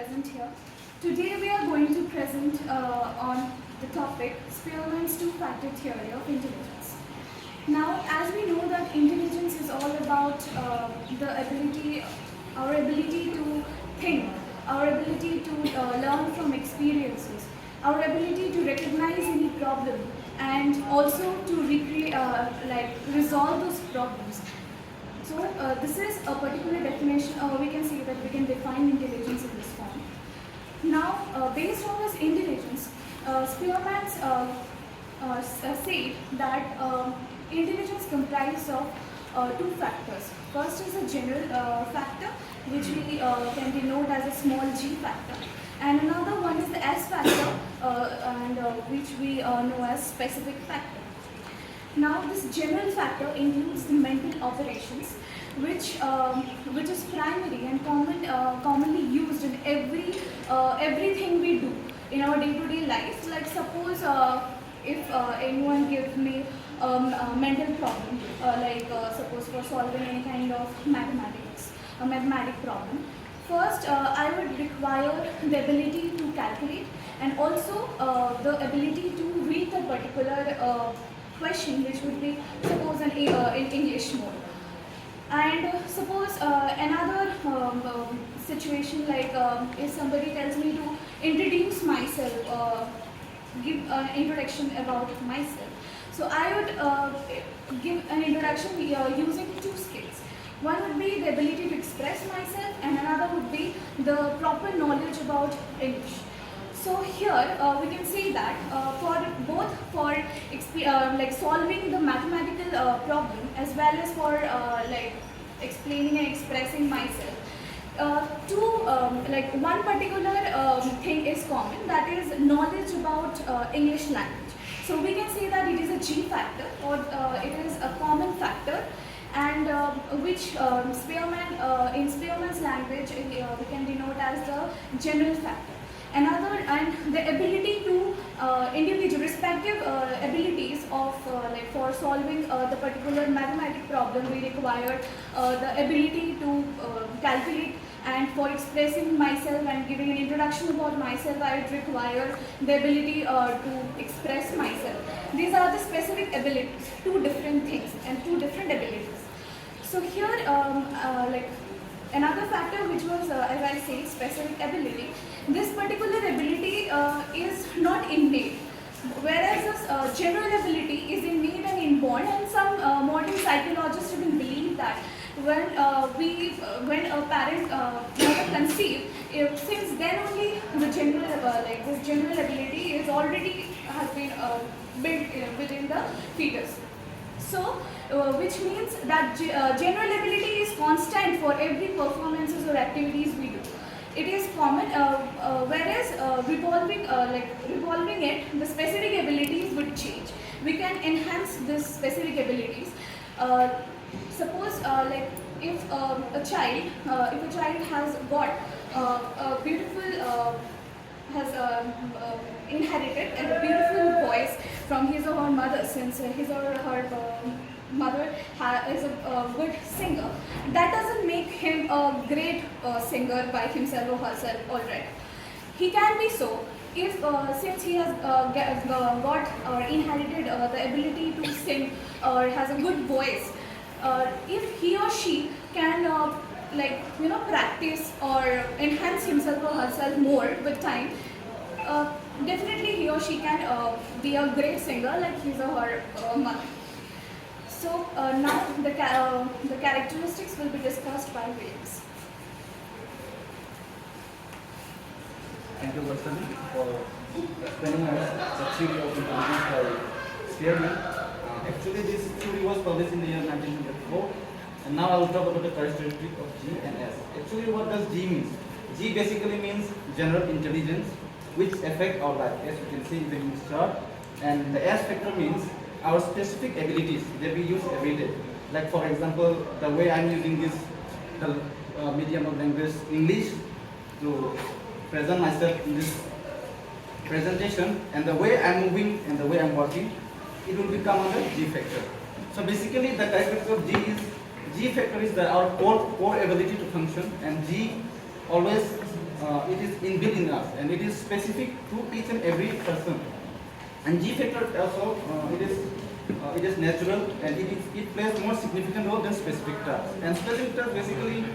present here. Today we are going to present on the topic Spearman's two-factor theory of intelligence. Now, as we know that intelligence is all about our ability to think, our ability to learn from experiences, our ability to recognize any problem, and also to resolve those problems. So this is a particular definition, we can say that we can define intelligence in this form. Now, based on this intelligence, Spearman said that intelligence comprises of two factors. First is a general factor, which we can denote as a small g factor. And another one is the S factor, which we know as specific factor. Now, this general factor includes the mental operations, which is primary and commonly used in everything we do in our day-to-day life. Like suppose if anyone gives me a mental problem, suppose for solving any kind of a mathematic problem. First, I would require the ability to calculate and also the ability to read the particular question, which would be suppose in English mode. And suppose another situation, like if somebody tells me to introduce myself, give an introduction about myself. So I would give an introduction using two skills. One would be the ability to express myself, and another would be the proper knowledge about English. So here we can say that for solving the mathematical problem as well as for explaining and expressing myself, one particular thing is common, that is knowledge about English language. So we can say that it is a G factor, or it is a common factor, and which in Spearman's language we can denote as the general factor. Another, and the ability to respective abilities of for solving the particular mathematical problem, we require the ability to calculate, and for expressing myself and giving an introduction about myself, I would require the ability to express myself. These are the specific abilities, two different things and two different abilities. So here, another factor which was, as I say, specific ability. This particular ability is not innate, whereas this general ability is innate and inborn. And some modern psychologists even believe that when a parent conceives, since then only the this general ability is already has been built within the fetus. So, which means that general ability is constant for every performances or activities we do. It is common, whereas revolving it, the specific abilities would change. We can enhance these specific abilities. Suppose, if a child has got a beautiful inherited a beautiful voice from his or her mother, since his or her mother is a good singer, that doesn't make him a great singer by himself or herself already. He can be so if since he has got or inherited the ability to sing or has a good voice. If he or she can practice or enhance himself or herself more with time, definitely he or she can be a great singer like his or her mother. So now the characteristics will be discussed by Williams. Thank you, Varsani, for explaining us the theory of intelligence by Spearman. Actually, this theory was published in the year 1904, and now I will talk about the characteristic of G and S. Actually, what does G mean? G basically means general intelligence, which affect our life, as you can see in the chart. And the S factor means our specific abilities that we use every day. Like for example, the way I'm using this medium of language, English, to present myself in this presentation, and the way I'm moving and the way I'm working, it will become under G factor. So basically, the characteristic of G factor is our core ability to function, and G always it is inbuilt in us and it is specific to each and every person. And G factor also it is natural and it plays more significant role than specific tasks. And specific tasks basically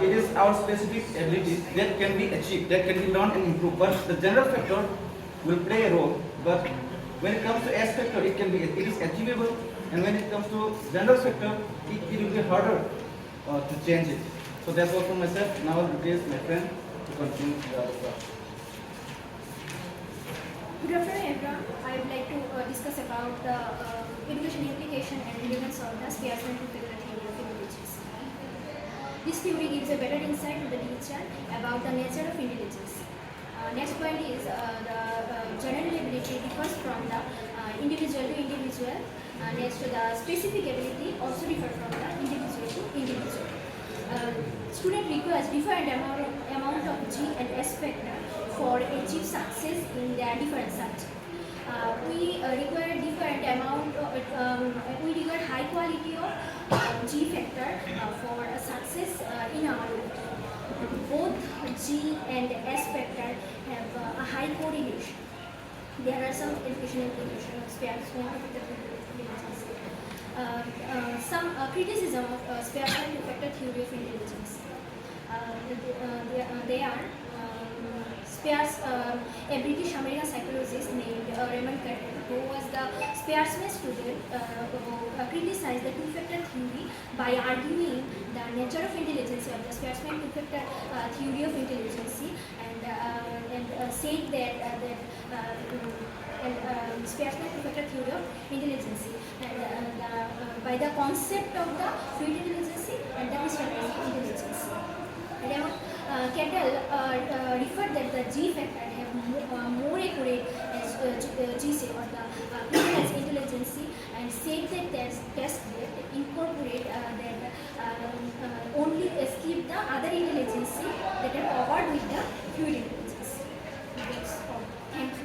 it is our specific abilities that can be achieved, that can be learned and improved. But the general factor will play a role. But when it comes to S factor, it is achievable. And when it comes to general factor, it will be harder to change it. So that's all from myself. Now I'll replace my friend to continue the other stuff. Good afternoon, everyone. I would like to discuss about the education implication and relevance of the Spearman theory of intelligence. This theory gives a better insight to the teacher about the nature of intelligence. Next point is the general ability differs from the individual to individual. Next, the specific ability also differs from the individual to individual. Student requires different amount of G and S factor for achieve success in their different subjects. We require different amount. We require high quality of G factor for a success in our group. Both G and S factor have a high correlation. There are some educational implications of Spearman intelligence. Some criticism of Spearman factor theory of intelligence. They are a British American psychologist named Raymond Carter, who was the Spearman student, who criticized the two-factor theory by arguing the nature of intelligence of the Spearman two-factor theory of intelligence, and said that Spearman two-factor theory of intelligence, and by the concept of the fluid intelligence and the distributed intelligence. Kendall referred that the G factor have more accurate as G or the as intelligence, and said that there's test that incorporate that only skip the other intelligence that are covered with the fluid intelligence. That's all. Thank you.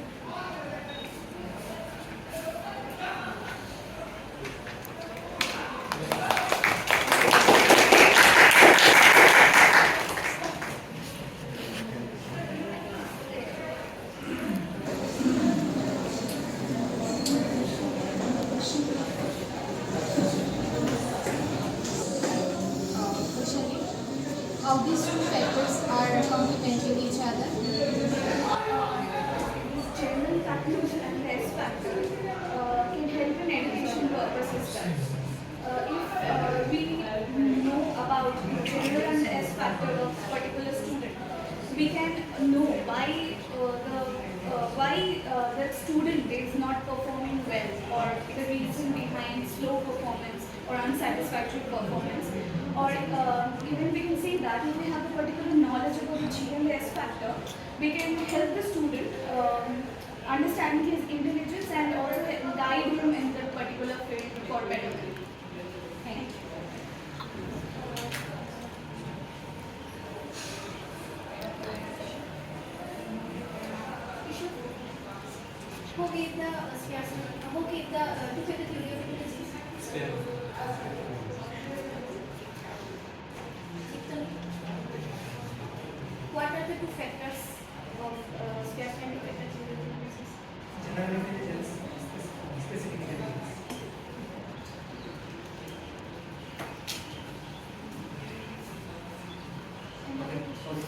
How these two factors are complementing each other. General factors and S factor can help in education purposes. If we know about the general and S factor of a particular student, we can know why the student is not performing well, or the reason behind slow performance or unsatisfactory performance. Or even we can say that if we have a particular knowledge about the G and the S factor, we can help the student understand his intelligence and also guide him in that particular field for betterment. Thank you. Who gave the two-factor theory of intelligence? What are the two factors of Spearman two-factor theory of intelligence? General intelligence, specific intelligence. And what are the Sorry.